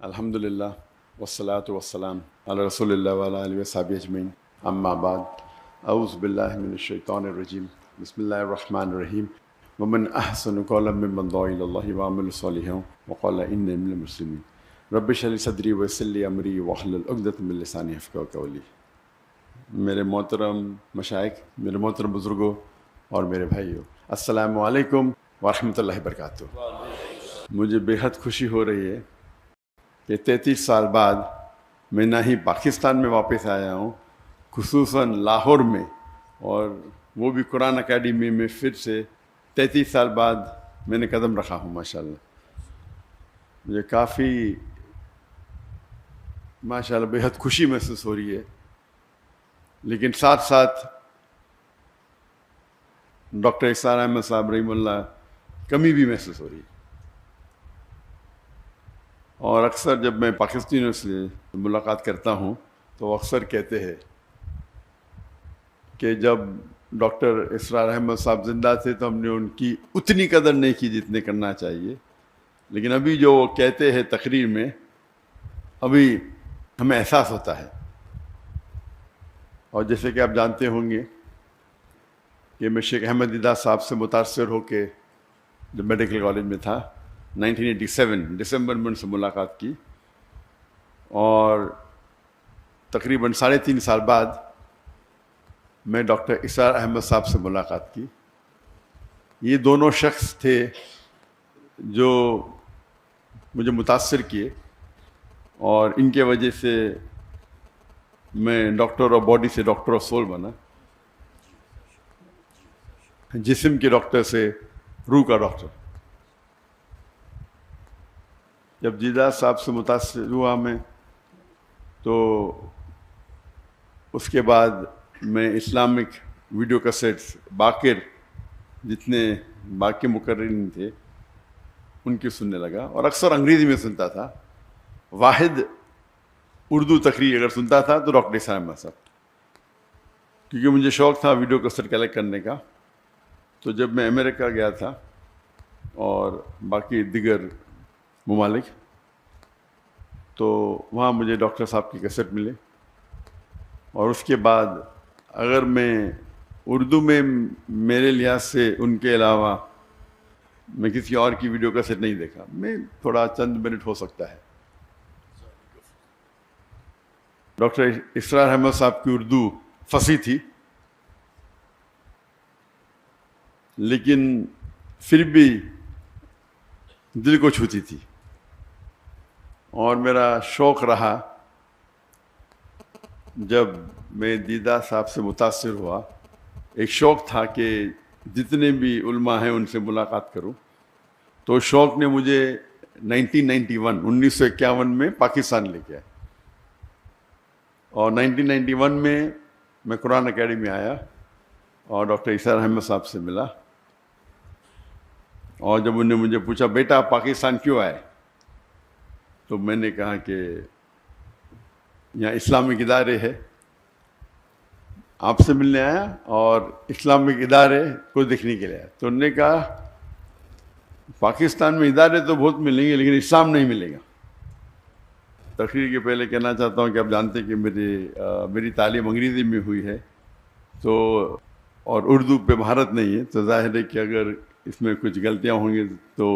الحمدللہ والصلاة والسلام علی رسول اللہ وعلی آلہ وصحبہ اجمعین اما بعد اعوذ باللہ من الشیطان الرجیم بسم اللہ الرحمن الرحیم ومن احسن قولا ممن دعا الی اللہ وعمل صالحا وقال انی من المسلمین رب اشرح لی صدری ویسر لی امری واحلل عقدۃ من لسانی یفقہوا قولی۔ میرے محترم مشائخ، میرے محترم بزرگوں اور میرے بھائیوں، السلام علیکم ورحمۃ اللہ وبرکاتہ۔ مجھے بے حد خوشی ہو رہی ہے کہ 33 سال بعد میں نہ ہی پاکستان میں واپس آیا ہوں، خصوصاً لاہور میں، اور وہ بھی قرآن اکیڈمی میں پھر سے 33 سال بعد میں نے قدم رکھا ہوں۔ ماشاءاللہ مجھے کافی ماشاءاللہ بے حد خوشی محسوس ہو رہی ہے، لیکن ساتھ ساتھ ڈاکٹر اسرار احمد صاحب رحمہ اللہ کمی بھی محسوس ہو رہی ہے۔ اور اکثر جب میں پاکستانیوں سے ملاقات کرتا ہوں تو وہ اکثر کہتے ہیں کہ جب ڈاکٹر اسرار احمد صاحب زندہ تھے تو ہم نے ان کی اتنی قدر نہیں کی جتنے کرنا چاہیے، لیکن ابھی جو وہ کہتے ہیں تقریر میں، ابھی ہمیں احساس ہوتا ہے۔ اور جیسے کہ آپ جانتے ہوں گے کہ میں شیخ احمد دیدہ صاحب سے متاثر ہو کے جب میڈیکل کالج میں تھا 1987 دسمبر میں ان سے ملاقات کی، اور تقریباً 3.5 سال بعد میں ڈاکٹر اسرار احمد صاحب سے ملاقات کی۔ یہ دونوں شخص تھے جو مجھے متاثر کیے، اور ان کے وجہ سے میں ڈاکٹر آف باڈی سے ڈاکٹر آف سول بنا، جسم کے ڈاکٹر سے روح کا ڈاکٹر۔ جب دیدہ صاحب سے متاثر ہوا میں، تو اس کے بعد میں اسلامک ویڈیو کیسٹس باقر جتنے باقی مقررین تھے ان کی سننے لگا، اور اکثر انگریزی میں سنتا تھا۔ واحد اردو تقریر اگر سنتا تھا تو ڈاکٹر اسرار احمد صاحب، کیونکہ مجھے شوق تھا ویڈیو کیسٹ کلیکٹ کرنے کا۔ تو جب میں امریکہ گیا تھا اور باقی دیگر ممالک، تو وہاں مجھے ڈاکٹر صاحب کی کیسٹ ملے، اور اس کے بعد اگر میں اردو میں میرے لحاظ سے ان کے علاوہ میں کسی اور کی ویڈیو کیسٹ نہیں دیکھا، میں تھوڑا چند منٹ ہو سکتا ہے۔ ڈاکٹر اسرار احمد صاحب کی اردو فصیح تھی، لیکن پھر بھی دل کو چھوتی تھی، اور میرا شوق رہا جب میں دیدہ صاحب سے متاثر ہوا، ایک شوق تھا کہ جتنے بھی علماء ہیں ان سے ملاقات کروں۔ تو شوق نے مجھے 1951 میں پاکستان لے کے آیا، اور 1991 میں قرآن اکیڈمی آیا اور ڈاکٹر اسرار احمد صاحب سے ملا۔ اور جب انہوں نے مجھے پوچھا بیٹا آپ پاکستان کیوں آئے، تو میں نے کہا کہ یہاں اسلامک ادارے ہے، آپ سے ملنے آیا اور اسلامک ادارے کو دیکھنے کے لیے آیا۔ تو انہوں نے کہا پاکستان میں ادارے تو بہت ملیں گے لیکن اسلام نہیں ملے گا۔ تقریر کے پہلے کہنا چاہتا ہوں کہ آپ جانتے ہیں کہ میری تعلیم انگریزی میں ہوئی ہے، تو اور اردو پہ مہارت نہیں ہے، تو ظاہر ہے کہ اگر اس میں کچھ غلطیاں ہوں گی تو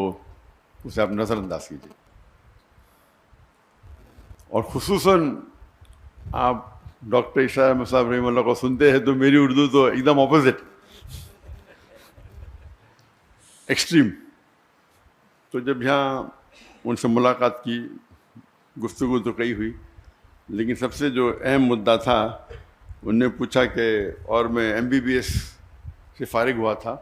اسے آپ نظر انداز کیجیے۔ اور خصوصاً آپ ڈاکٹر اسرار احمد صاحب رحمہ اللہ کو سنتے ہیں تو میری اردو تو ایک دم اپوزٹ، ایکسٹریم۔ تو جب یہاں ان سے ملاقات کی، گفتگو تو کئی ہوئی، لیکن سب سے جو اہم مدعا تھا، انہوں نے پوچھا کہ اور میں MBBS سے فارغ ہوا تھا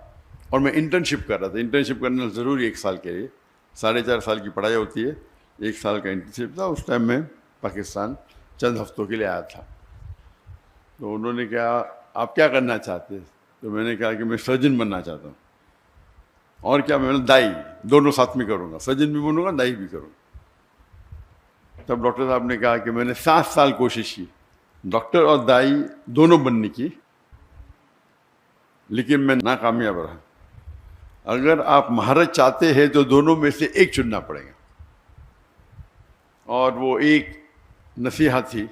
اور میں انٹرنشپ کر رہا تھا۔ انٹرنشپ کرنا ضروری 1 سال کے لیے، 4.5 سال کی پڑھائی ہوتی ہے، 1 سال کا انٹرنشپ تھا۔ اس ٹائم میں پاکستان چند ہفتوں کے لیے آیا تھا۔ تو انہوں نے کہا آپ کیا کرنا چاہتے ہیں، تو میں نے کہا کہ میں سرجن بننا چاہتا ہوں، اور کیا میں دائی دونوں ساتھ میں کروں گا، سرجن بھی بنوں گا دائی بھی کروں گا۔ تب ڈاکٹر صاحب نے کہا کہ میں نے 7 سال کوشش کی ڈاکٹر اور دائی دونوں بننے کی، لیکن میں ناکامیاب رہا۔ اگر آپ مہارت چاہتے ہیں تو دونوں میں سے ایک چننا پڑے گا، اور وہ ایک نصیحت تھی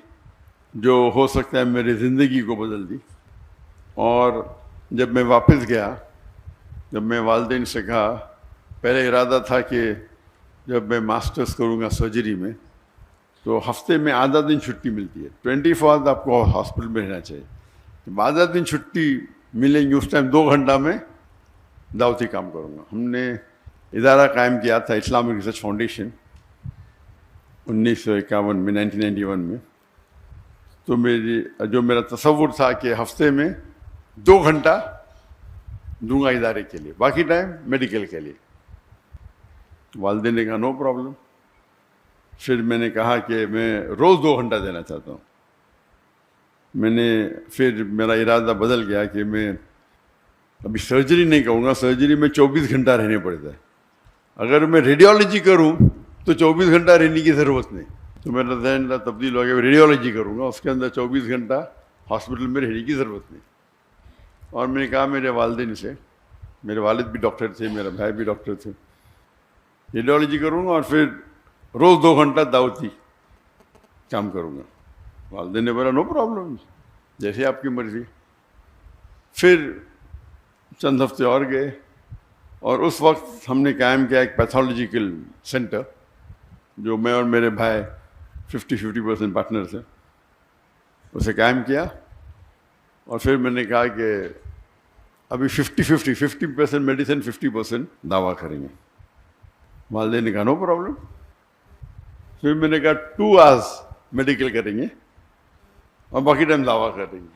جو ہو سکتا ہے میری زندگی کو بدل دی. اور جب میں واپس گیا، جب میں والدین سے کہا، پہلے ارادہ تھا کہ جب میں ماسٹرز کروں گا سرجری میں تو ہفتے میں آدھا دن چھٹی ملتی ہے، 24 آپ کو ہاسپٹل میں رہنا چاہیے. جب آدھا دن چھٹی ملیں گی اس ٹائم 2 گھنٹہ میں دعوتی کام کروں گا. ہم نے ادارہ قائم کیا تھا اسلامک ریسرچ فاؤنڈیشن 1951 میں، 1991 میں. تو میرا تصور تھا کہ ہفتے میں 2 گھنٹہ دوں گا ادارے کے لیے، باقی ٹائم میڈیکل کے لیے. والدین نے کہا نو پرابلم. پھر میں نے کہا کہ میں روز 2 گھنٹہ دینا چاہتا ہوں. پھر میرا ارادہ بدل گیا کہ میں ابھی سرجری نہیں کروں گا. سرجری میں 24 گھنٹہ رہنے پڑتا ہے. اگر میں ریڈیولوجی کروں تو 24 گھنٹہ رہنے کی ضرورت نہیں. تو میرا ذہن تبدیل ہو گیا، ریڈیولوجی کروں گا، اس کے اندر 24 گھنٹہ ہاسپٹل میں رہنے کی ضرورت نہیں. اور میں نے کہا میرے والدین سے، میرے والد بھی ڈاکٹر تھے، میرا بھائی بھی ڈاکٹر تھے، ریڈیولوجی کروں گا اور پھر روز 2 گھنٹہ دعوتی کام کروں گا. والدین نے بولا نو پرابلم، جیسے آپ کی مرضی. پھر چند ہفتے اور گئے اور اس وقت ہم نے قائم کیا ایک پیتھولوجیکل سینٹر جو میں اور میرے بھائی 50% پارٹنرز ہیں، اسے قائم کیا. اور پھر میں نے کہا کہ ابھی 50% میڈیسن 50% دعویٰ کریں گے. والدین نے کہا نو پرابلم. پھر میں نے کہا 2 hours میڈیکل کریں گے اور باقی ٹائم دعویٰ کریں گے.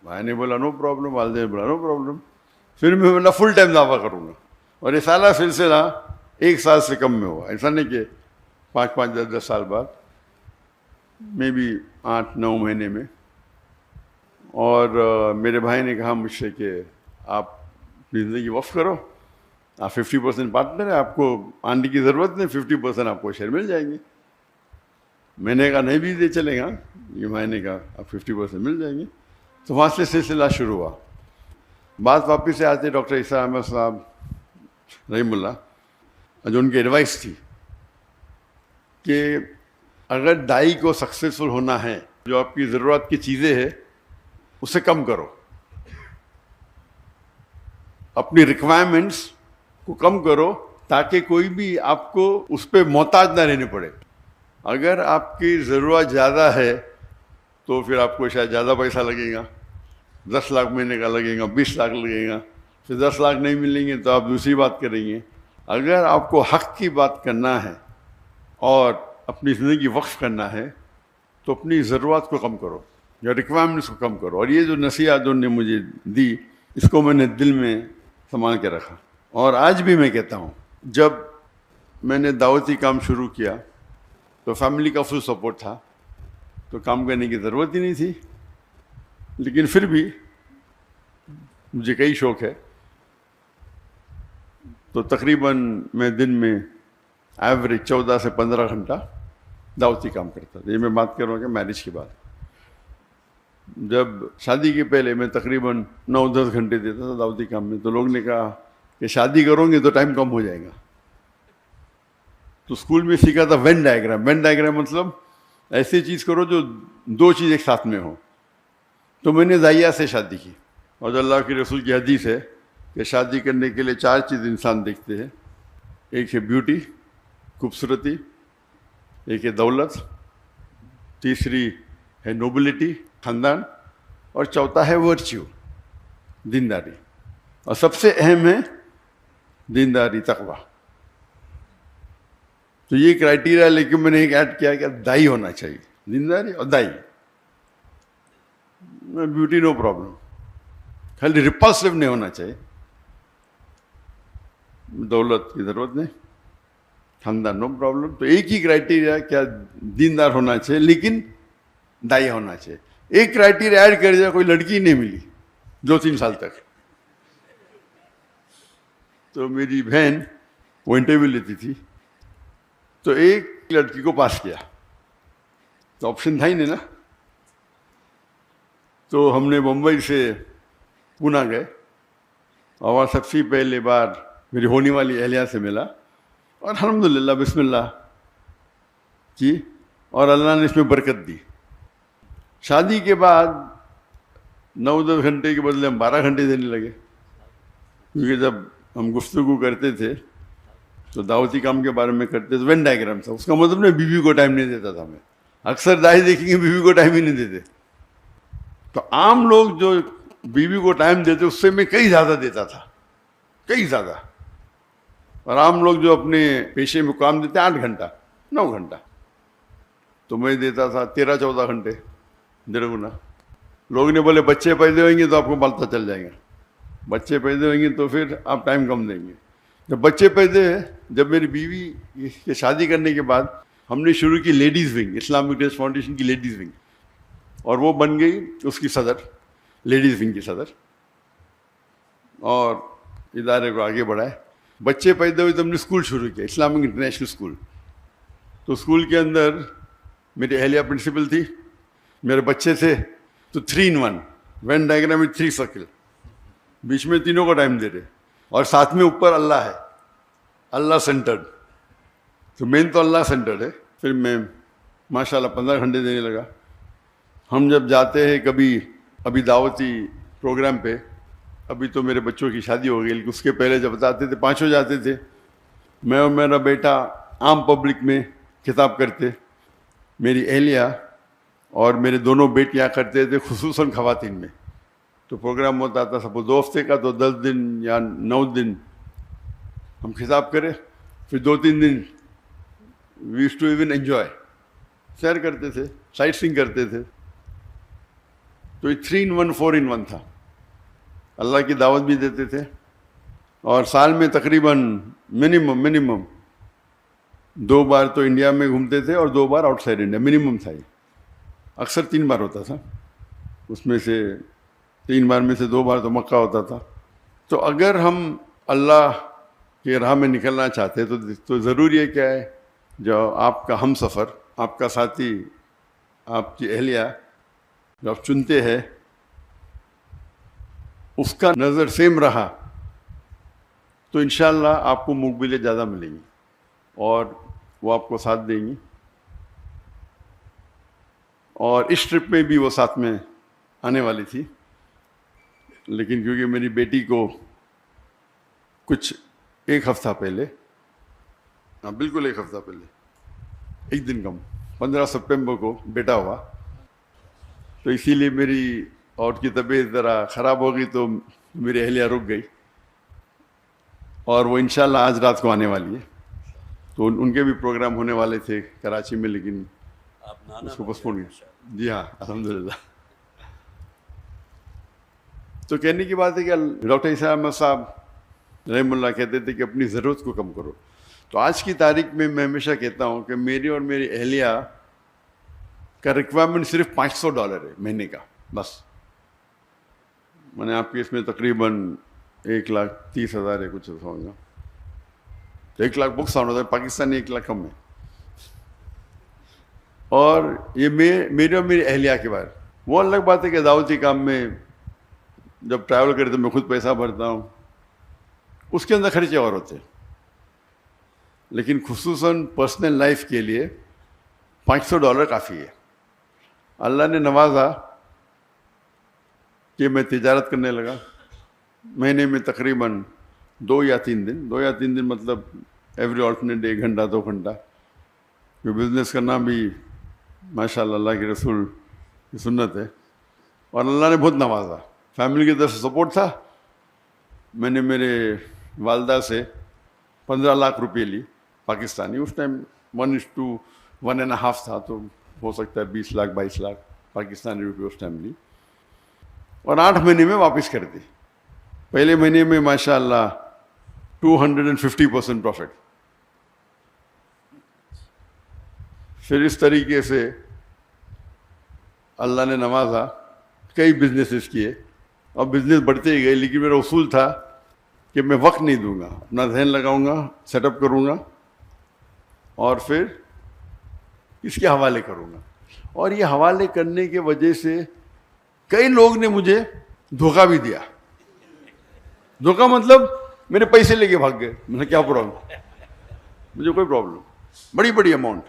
بھائی نے بولا نو پرابلم، والدین نے بولا نو پرابلم. پھر میں بولا فل ٹائم دعویٰ کروں گا. اور یہ سالہ سلسلہ 1 سال سے کم میں ہوا. ایسا نہیں کہ 5 10 سال بعد، میں بھی 8 9 مہینے میں. اور میرے بھائی نے کہا مجھ سے کہ آپ اپنی زندگی وقف کرو، آپ 50% پارٹنر ہیں، آپ کو آنے کی ضرورت نہیں، 50% آپ کو شیئر مل جائیں گے. میں نے کہا نہیں بھی دے چلے گا. یہ بھائی نے کہا آپ 50% مل جائیں گے. تو وہاں سے سلسلہ شروع ہوا. بات واپس سے آتے ڈاکٹر عیسیٰ احمد صاحب رحم اللہ، جو ان کی ایڈوائس تھی کہ اگر دائی کو سکسیزفل ہونا ہے، جو آپ کی ضرورت کی چیزیں ہیں اسے کم کرو، اپنی ریکوائرمنٹس کو کم کرو تاکہ کوئی بھی آپ کو اس پہ محتاج نہ رہنے پڑے. اگر آپ کی ضرورت زیادہ ہے تو پھر آپ کو شاید زیادہ پیسہ لگے گا، 10 لاکھ مہینے کا لگے گا، 20 لاکھ لگے گا. پھر 10 لاکھ نہیں ملیں گے تو آپ دوسری بات کریں گے. اگر آپ کو حق کی بات کرنا ہے اور اپنی زندگی وقف کرنا ہے تو اپنی ضرورت کو کم کرو یا ریکوائرمنٹس کو کم کرو. اور یہ جو نصیحت انہوں نے مجھے دی، اس کو میں نے دل میں سنبھال کے رکھا. اور آج بھی میں کہتا ہوں، جب میں نے دعوتی کام شروع کیا تو فیملی کا فل سپورٹ تھا، تو کام کرنے کی ضرورت ہی نہیں تھی. لیکن پھر بھی مجھے کئی شوق ہے، تو تقریباً میں دن میں ایوریج 14 سے 15 گھنٹہ دعوتی کام کرتا تھا. یہ میں بات کر رہا ہوں کہ میرج کے بعد. جب شادی کے پہلے میں تقریباً 9 10 گھنٹے دیتا تھا دعوتی کام میں. تو لوگ نے کہا کہ شادی کرو گے تو ٹائم کم ہو جائے گا. تو اسکول میں سیکھا تھا وین ڈائیگرام. وین ڈائیگرام مطلب ایسی چیز کرو جو 2 چیز ایک ساتھ میں ہو. تو میں نے ضائعہ سے شادی کی. اور اللہ کے رسول کی حدیث ہے کہ شادی کرنے کے لیے 4 چیز انسان دیکھتے ہیں. ایک ہے بیوٹی، خوبصورتی، ایک ہے دولت، تیسری ہے نوبلٹی، خاندان، اور چوتھا ہے ورچیو، دینداری. اور سب سے اہم ہے دینداری، تقویٰ. تو یہ کرائٹیریا لے کے میں نے ایک ایڈ کیا کہ دائی ہونا چاہیے، دینداری اور دائی. بیوٹی نو پرابلم، خالی ریپلسو نہیں ہونا چاہیے، دولت کی ضرورت نہیں، خاندان نو پرابلم. تو ایک ہی کرائٹیریا کیا دیندار ہونا چاہیے لیکن دائی ہونا چاہیے. ایک کرائٹیریا ایڈ کر دیا، کوئی لڑکی نہیں ملی 2 3 سال تک. تو میری بہن وہ انٹرویو لیتی تھی، تو ایک لڑکی کو پاس کیا، تو آپشن تھا ہی نہیں نا. تو ہم نے بمبئی سے پونا گئے اور سب سے پہلے بار میری ہونے والی اہلیہ سے ملا، اور الحمدللہ بسم اللہ کی اور اللہ نے اس میں برکت دی. شادی کے بعد 9-10 گھنٹے کے بدلے ہم 12 گھنٹے دینے لگے، کیونکہ جب ہم گفتگو کرتے تھے تو دعوتی کام کے بارے میں کرتے تھے. وین ڈائیگرام تھا، اس کا مطلب نہیں بیوی کو ٹائم نہیں دیتا تھا. میں اکثر دائی دیکھیں گے بیوی کو ٹائم ہی نہیں دیتے. تو عام لوگ جو بیوی کو ٹائم دیتے اس سے میں کئی زیادہ دیتا تھا، کئی زیادہ. اور عام لوگ جو اپنے پیشے میں کام دیتے 8 گھنٹہ 9 گھنٹہ، تو میں دیتا تھا 13-14 گھنٹے، 1.5 گنا. لوگ نے بولے بچے پیدا ہوئیں گے تو آپ کو پتہ چل جائے گا، بچے پیدا ہوئیں گے تو پھر آپ ٹائم کم دیں گے. جب بچے پیدا ہیں، جب میری بیوی کے شادی کرنے کے بعد ہم نے شروع کی ladies wing, Islamic dress foundation کی لیڈیز ونگ، اور وہ بن گئی اس کی صدر، لیڈیز ونگ کی صدر، اور ادارے کو آگے بڑھائے. بچے پیدا ہوئے تو ہم نے اسکول شروع کیا، اسلامک انٹرنیشنل اسکول. تو اسکول کے اندر میری اہلیہ پرنسپل تھی، میرے بچے تھے، تو 3 in 1 وین ڈائیگرام میں 3 سرکل، بیچ میں تینوں کو ٹائم دے رہے، اور ساتھ میں اوپر اللہ ہے، اللہ سینٹرڈ. تو مین تو اللہ سینٹرڈ ہے. پھر میں ماشاءاللہ 15 گھنٹے دینے لگا. ہم جب جاتے ہیں کبھی ابھی دعوتی پروگرام پہ، ابھی تو میرے بچوں کی شادی ہو گئی، لیکن اس کے پہلے جب جاتے تھے 5 جاتے تھے، میں اور میرا بیٹا عام پبلک میں خطاب کرتے، میری اہلیہ اور میرے دونوں بیٹیاں کرتے تھے، خصوصاً خواتین میں. تو پروگرام ہوتا تھا سپوز 2 ہفتے کا، تو 10 دن یا 9 دن ہم خطاب کرے، پھر 2-3 دن we used to even enjoy, سیر کرتے تھے، سائٹ سینگ کرتے تھے. تو یہ 3 in 1 4 in 1 تھا. اللہ کی دعوت بھی دیتے تھے، اور سال میں تقریباً منیمم 2 بار تو انڈیا میں گھومتے تھے اور 2 بار آؤٹ سائڈ انڈیا، منیمم تھا. یہ اکثر 3 بار ہوتا تھا، اس میں سے 3 بار میں سے 2 بار تو مکہ ہوتا تھا. تو اگر ہم اللہ کی راہ میں نکلنا چاہتے تو ضروری ہے کیا ہے، جو آپ کا ہم سفر، آپ کا ساتھی، آپ کی اہلیہ جو آپ چنتے ہیں، اس کا نظر سیم رہا تو انشاءاللہ آپ کو مقبلیں زیادہ ملیں گی اور وہ آپ کو ساتھ دیں گی. اور اس ٹرپ میں بھی وہ ساتھ میں آنے والی تھی، لیکن کیونکہ میری بیٹی کو کچھ 1 ہفتہ پہلے، بالکل 1 ہفتہ پہلے، 1 دن کم، 15 سپٹمبر کو بیٹا ہوا، تو اسی لیے میری اور کی طبیعت ذرا خراب ہو گئی، تو میری اہلیہ رک گئی، اور وہ انشاءاللہ آج رات کو آنے والی ہے. تو ان کے بھی پروگرام ہونے والے تھے کراچی میں، لیکن اس کو پوسٹپون کیا. جی ہاں، الحمدللہ. تو کہنے کی بات ہے کہ ڈاکٹر عیسیٰ احمد صاحب رحم اللہ کہتے تھے کہ اپنی ضرورت کو کم کرو. تو آج کی تاریخ میں میں ہمیشہ کہتا ہوں کہ میری اور میری اہلیہ کا ریکوائرمنٹ صرف $500 ہے مہینے کا، بس. میں نے آپ کے اس میں تقریباً 1,30,000 ہے، کچھ ہوگا، 1 لاکھ بکس آنا تھا، پاکستانی 1 لاکھ کم ہے. اور یہ میرے اور میری اہلیہ کے بارے. وہ الگ بات ہے کہ دعوتی کام میں جب ٹریول کرتے میں خود پیسہ بھرتا ہوں، اس کے اندر خرچے اور ہوتے ہیں، لیکن خصوصاً پرسنل لائف کے لیے $500 کافی ہے. اللہ نے نوازا کہ میں تجارت کرنے لگا. مہینے میں تقریباً 2 یا 3 دن مطلب ایوری آلٹرنیٹ ڈے 1 گھنٹہ 2 گھنٹہ. بزنس کرنا بھی ماشاءاللہ اللہ کے رسول کی سنت ہے، اور اللہ نے بہت نوازا. فیملی کی طرف سے سپورٹ تھا. میں نے میرے والدہ سے 15 لاکھ روپے لی پاکستانی، اس ٹائم 1:1.5 تھا، تو ہو سکتا ہے 20 لاکھ 22 لاکھ پاکستانی روپے اس ٹائم لی، اور 8 مہینے میں واپس کر دی. پہلے مہینے میں ماشاءاللہ 250% پروفٹ. پھر اس طریقے سے اللہ نے نوازا، کئی بزنسز کیے اور بزنس بڑھتے ہی گئے. لیکن میرا اصول تھا کہ میں وقت نہیں دوں گا، اپنا ذہن لگاؤں گا، سیٹ اپ کروں گا اور پھر اس کے حوالے کروں گا. اور یہ حوالے کرنے کی وجہ سے کئی لوگ نے مجھے دھوکہ بھی دیا. دھوکہ مطلب میرے پیسے لے کے بھاگ گئے. میں نے کیا پرابلم، مجھے کوئی پرابلم، بڑی اماؤنٹ.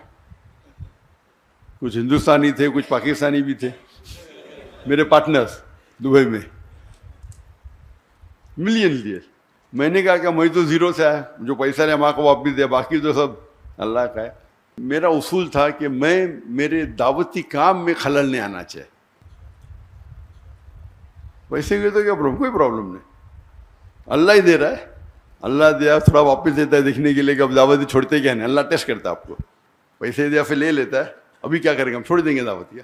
کچھ ہندوستانی تھے, کچھ پاکستانی بھی تھے میرے پارٹنرز دبئی میں, ملین دیے. میں نے کہا کہ میں تو زیرو سے آیا, جو پیسہ لیا ماں کو واپس دیا, باقی تو سب اللہ کا ہے. میرا اصول تھا کہ میں میرے دعوتی کام میں خلل نہیں آنا چاہیے. پیسے کے تو کیا پرابلم, کوئی پرابلم نہیں, اللہ ہی دے رہا ہے, اللہ دیا تھوڑا واپس دیتا ہے دیکھنے کے لیے کہ اب دعوتی چھوڑتے کیا نہیں. اللہ ٹیسٹ کرتا ہے آپ کو, پیسے دیا پھر لے لیتا ہے, ابھی کیا کریں گے, ہم چھوڑ دیں گے دعوتیہ.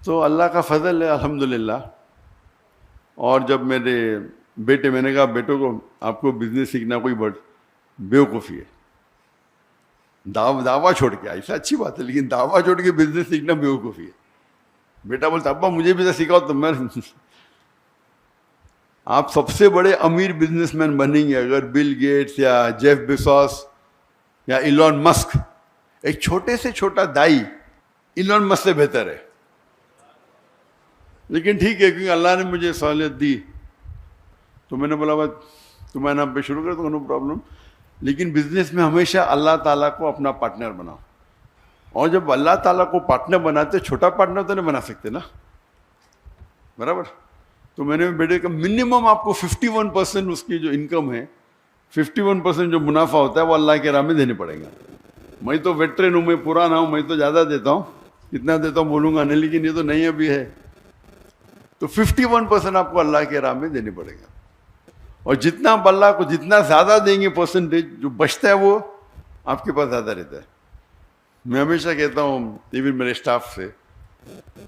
تو اللہ کا فضل ہے الحمدللہ. اور جب میرے بیٹے, میں نے کہا بیٹوں کو آپ کو بزنس سیکھنا کوئی بڑی بیوقوفی ہے, دعویٰ چھوڑ کے, ایسا اچھی بات ہے لیکن دعویٰ چھوڑ کے بزنس سیکھنا بیوقوفی ہے. بیٹا بولتا ابا مجھے بھی تو سکھاؤ. تو میں آپ سب سے بڑے امیر بزنس مین بنیں گے اگر بل گیٹس یا جیف بیزوس یا ایلون مسک, ایک چھوٹے سے چھوٹا دائی ایلون مسک سے بہتر ہے. لیکن ٹھیک ہے, کیونکہ اللہ نے مجھے سہولت دی تو میں نے بولا بس تمہارے نام پہ شروع کر دو, نو پرابلم. لیکن بزنس میں ہمیشہ اللہ تعالیٰ کو اپنا پارٹنر بناؤ. اور جب اللہ تعالیٰ کو پارٹنر بناتے, چھوٹا پارٹنر تو نہیں بنا سکتے نا, برابر. تو میں نے بیٹے کا منیمم آپ کو 51% اس کی جو انکم ہے, 51% جو منافع ہوتا ہے وہ اللہ کے راہ میں دینے پڑیں گا. میں تو ویٹرن ہوں, میں پرانا ہوں, میں تو زیادہ دیتا ہوں, کتنا دیتا ہوں بولوں گا نہیں, لیکن یہ تو نہیں ابھی ہے. تو 51% آپ کو اللہ کے راہ میں دینے پڑے گا. اور جتنا آپ اللہ کو جتنا زیادہ دیں گے پرسنٹیج, جو بچتا ہے وہ آپ کے پاس زیادہ رہتا ہے. میں ہمیشہ کہتا ہوں ایون میرے اسٹاف سے,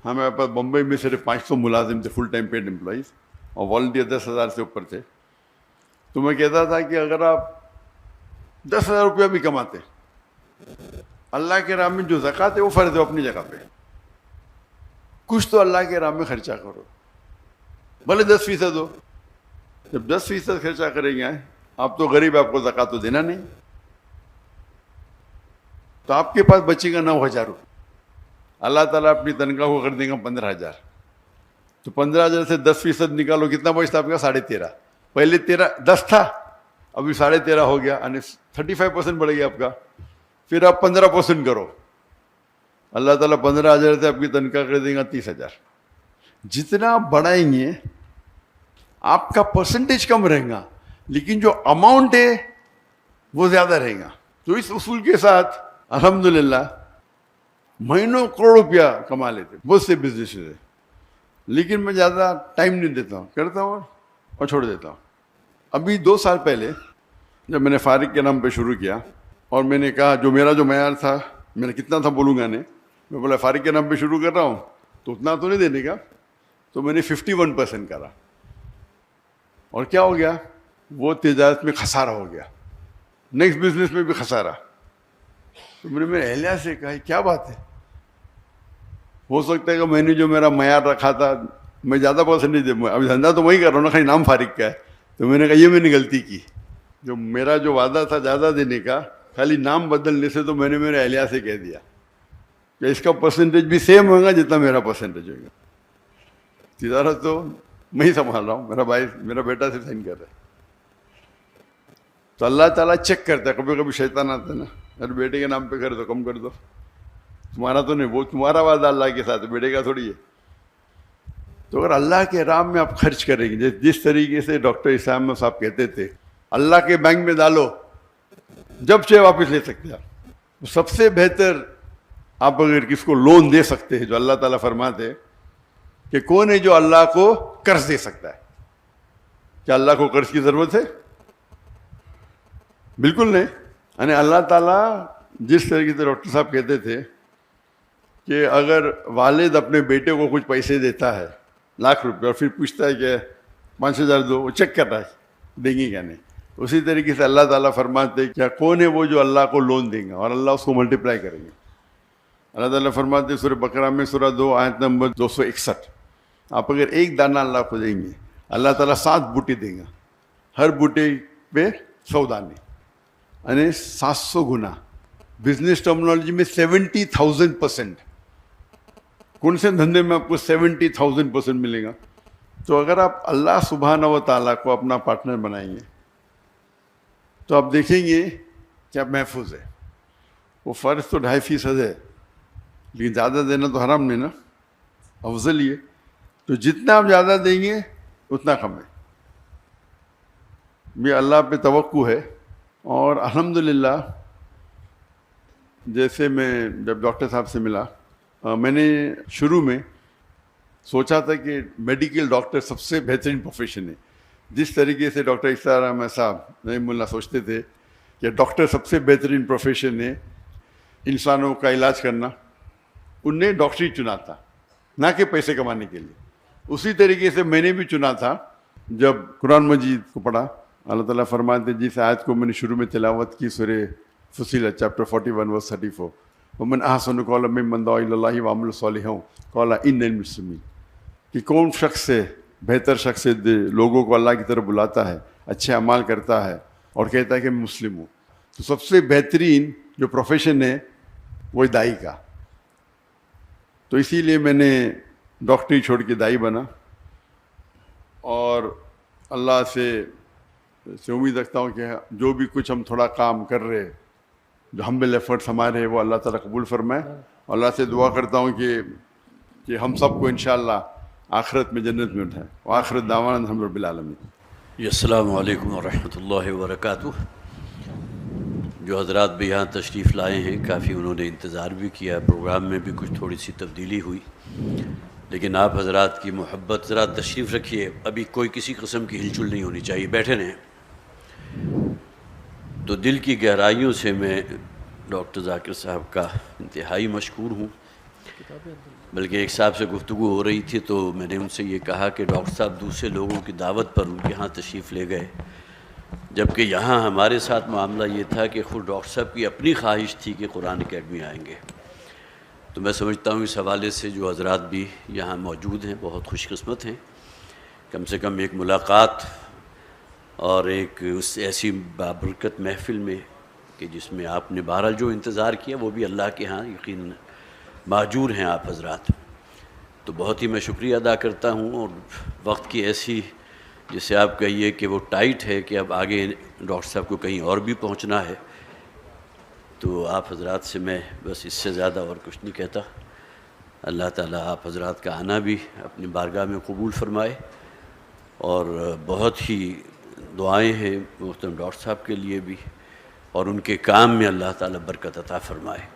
ہمارے پاس بمبئی میں صرف 500 ملازم تھے, فل ٹائم پیڈ امپلائیز, اور والنٹیئر 10,000 سے اوپر تھے. تو میں کہتا تھا کہ اگر آپ 10,000 روپیہ بھی کماتے, اللہ کے راہ میں جو زکوٰۃ ہے وہ فرض ہے اپنی جگہ پہ, کچھ تو اللہ کے راہ میں خرچہ کرو, بھلے 10% ہو. جب 10% خرچہ کریں گے آپ تو غریب, آپ کو زکوٰۃ تو دینا نہیں, تو آپ کے پاس بچے گا 9,000 روپے. اللہ تعالیٰ اپنی تنخواہ کو کر دیں گا 15,000. تو 15,000 سے 10% نکالو, کتنا بچتا آپ کا؟ 13.5. پہلے 10 تھا, ابھی 13.5 ہو گیا, یعنی 35% بڑھ گیا آپ کا. پھر آپ 15% کرو, اللہ تعالیٰ 15,000 سے آپ کی تنخواہ کر دیں گا 30,000. جتنا آپ بڑھائیں گے آپ کا پرسنٹیج کم رہے گا, لیکن جو اماؤنٹ ہے وہ زیادہ رہے گا. تو اس اصول کے ساتھ الحمدللہ مہینوں کروڑ روپیہ کما لیتے بہت سے بزنس ہے. لیکن میں زیادہ ٹائم نہیں دیتا ہوں, کرتا ہوں اور چھوڑ دیتا ہوں. ابھی 2 سال پہلے جب میں نے فارغ کے نام پہ شروع کیا, اور میں نے کہا جو میرا جو معیار تھا, میں نے کتنا تھا بولوں گا نہیں, میں بولا فارغ کے نام پہ شروع کر رہا ہوں تو اتنا تو نہیں دینے کا. تو میں نے 51% کرا, اور کیا ہو گیا, وہ تجارت میں خسارہ ہو گیا, نیکسٹ بزنس میں بھی خسارہ. تو میں نے میرے اہلیہ سے کہا کیا بات ہے, ہو سکتا ہے کہ میں نے جو میرا معیار رکھا تھا میں زیادہ پرسنٹیج دے, ابھی دھندا تو وہی کر رہا ہوں نا, خالی نام فارغ کا ہے. تو میں نے کہا یہ میں نے غلطی کی, جو میرا جو وعدہ تھا زیادہ دینے کا, خالی نام بدلنے سے, تو میں نے میرے اہلیہ سے کہہ دیا کہ اس کا پرسنٹیج بھی سیم ہوگا جتنا میرا پرسنٹیج ہوگا. تجارت تو میں ہی سنبھال رہا ہوں, میرا بھائی میرا بیٹا سے سائن کر رہا ہے. تو اللہ تعالیٰ چیک کرتا ہے, کبھی کبھی شیطان آتا ہے نا, ارے بیٹے کے نام پہ کر دو, کم کر دو, تمہارا تو نہیں, وہ تمہارا وعدہ اللہ کے ساتھ, بیٹے کا تھوڑی ہے. تو اگر اللہ کے راہ میں آپ خرچ کریں گے, جس طریقے سے ڈاکٹر اسلام صاحب کہتے تھے اللہ کے بینک میں ڈالو, جب چاہے واپس لے سکتے ہیں آپ. سب سے بہتر آپ اگر کس کو لون دے سکتے ہیں, جو اللہ تعالیٰ فرماتے کہ کون ہے جو اللہ کو قرض دے سکتا ہے. کیا اللہ کو قرض کی ضرورت ہے؟ بالکل نہیں. یعنی اللہ تعالیٰ جس طریقے سے ڈاکٹر صاحب کہتے تھے کہ اگر والد اپنے بیٹے کو کچھ پیسے دیتا ہے, لاکھ روپے, اور پھر پوچھتا ہے کہ 5,000 دو, وہ چیک کر رہا ہے دیں گے کیا نہیں, اسی طریقے سے اللہ تعالیٰ فرماتے کیا کون ہے وہ جو اللہ کو لون دیں گا اور اللہ اس کو ملٹیپلائی کریں گے. اللہ تعالیٰ فرماتے سورہ بقرہ میں سورہ 2 آیت نمبر 261, آپ اگر ایک دانہ اللہ کو دیں گے, اللہ تعالیٰ 7 بوٹے دیں گا, ہر بوٹے پہ 100 دانے, یعنی 700 گنا. بزنس ٹرمنالوجی میں 70,000%. کون سے دھندے میں آپ کو 70,000% ملے گا؟ تو اگر آپ اللہ سبحانہ و تعالیٰ کو اپنا پارٹنر بنائیں گے تو آپ دیکھیں گے کہ آپ محفوظ ہے. وہ فرض تو 2.5% ہے, لیکن زیادہ دینا تو حرام نہیں نا، افضل یہ، تو جتنا آپ زیادہ دیں گے اتنا کم ہے. بھی اللہ پہ توقع ہے. اور الحمدللہ جیسے میں جب ڈاکٹر صاحب سے ملا، میں نے شروع میں سوچا تھا کہ میڈیکل ڈاکٹر سب سے بہترین پروفیشن ہے. جس طریقے سے ڈاکٹر اختیار احمد صاحب رحمہ اللہ سوچتے تھے کہ ڈاکٹر سب سے بہترین پروفیشن ہے انسانوں کا علاج کرنا، ان نے ڈاکٹری چنا تھا نہ کہ پیسے کمانے کے لیے. اسی طریقے سے میں نے بھی چنا تھا. جب قرآن مجید کو پڑھا، اللہ تعالیٰ فرماتے ہیں جس آیت کو میں نے شروع میں تلاوت کی، سورہ فصیلت چیپٹر 41 ورس 34، ومن احسن قولا ممن دعا الی اللہ وعمل صالحا قال انی من المسلمین، کہ کون شخص ہے بہتر شخص ہے لوگوں کو اللہ کی طرف بلاتا ہے، اچھے اعمال کرتا ہے اور کہتا ہے کہ میں مسلم ہوں. تو سب سے بہترین جو پروفیشن ہے وہ دائی کا. تو اسی لیے میں نے ڈاکٹری چھوڑ کے دائی بنا، اور اللہ سے امید رکھتا ہوں کہ جو بھی کچھ ہم تھوڑا کام کر رہے، جو ہمبل ایفرٹس ہمارے ہیں، وہ اللہ تعالیٰ قبول فرمائے. اللہ سے دعا کرتا ہوں کہ ہم سب کو انشاءاللہ آخرت میں جنت میں اٹھائے. وآخر دعوانا الحمد للہ رب العالمین. السلام علیکم ورحمۃ اللہ وبرکاتہ. جو حضرات بھی یہاں تشریف لائے ہیں، کافی انہوں نے انتظار بھی کیا، پروگرام میں بھی کچھ تھوڑی سی تبدیلی ہوئی، لیکن آپ حضرات کی محبت. ذرا تشریف رکھیے، ابھی کوئی کسی قسم کی ہلچل نہیں ہونی چاہیے، بیٹھے رہیں. تو دل کی گہرائیوں سے میں ڈاکٹر ذاکر صاحب کا انتہائی مشکور ہوں. بلکہ ایک صاحب سے گفتگو ہو رہی تھی تو میں نے ان سے یہ کہا کہ ڈاکٹر صاحب دوسرے لوگوں کی دعوت پر ان کے ہاں تشریف لے گئے، جبکہ یہاں ہمارے ساتھ معاملہ یہ تھا کہ خود ڈاکٹر صاحب کی اپنی خواہش تھی کہ قرآن اکیڈمی آئیں گے. تو میں سمجھتا ہوں اس حوالے سے جو حضرات بھی یہاں موجود ہیں بہت خوش قسمت ہیں. کم سے کم ایک ملاقات اور ایک اس ایسی بابرکت محفل میں کہ جس میں آپ نے بہرحال جو انتظار کیا وہ بھی اللہ کے ہاں یقیناً ماجور ہیں آپ حضرات. تو بہت ہی میں شکریہ ادا کرتا ہوں. اور وقت کی ایسی جسے آپ کہیے کہ وہ ٹائٹ ہے کہ اب آگے ڈاکٹر صاحب کو کہیں اور بھی پہنچنا ہے، تو آپ حضرات سے میں بس اس سے زیادہ اور کچھ نہیں کہتا. اللہ تعالیٰ آپ حضرات کا آنا بھی اپنی بارگاہ میں قبول فرمائے، اور بہت ہی دعائیں ہیں محترم ڈاکٹر صاحب کے لیے بھی، اور ان کے کام میں اللہ تعالیٰ برکت عطا فرمائے.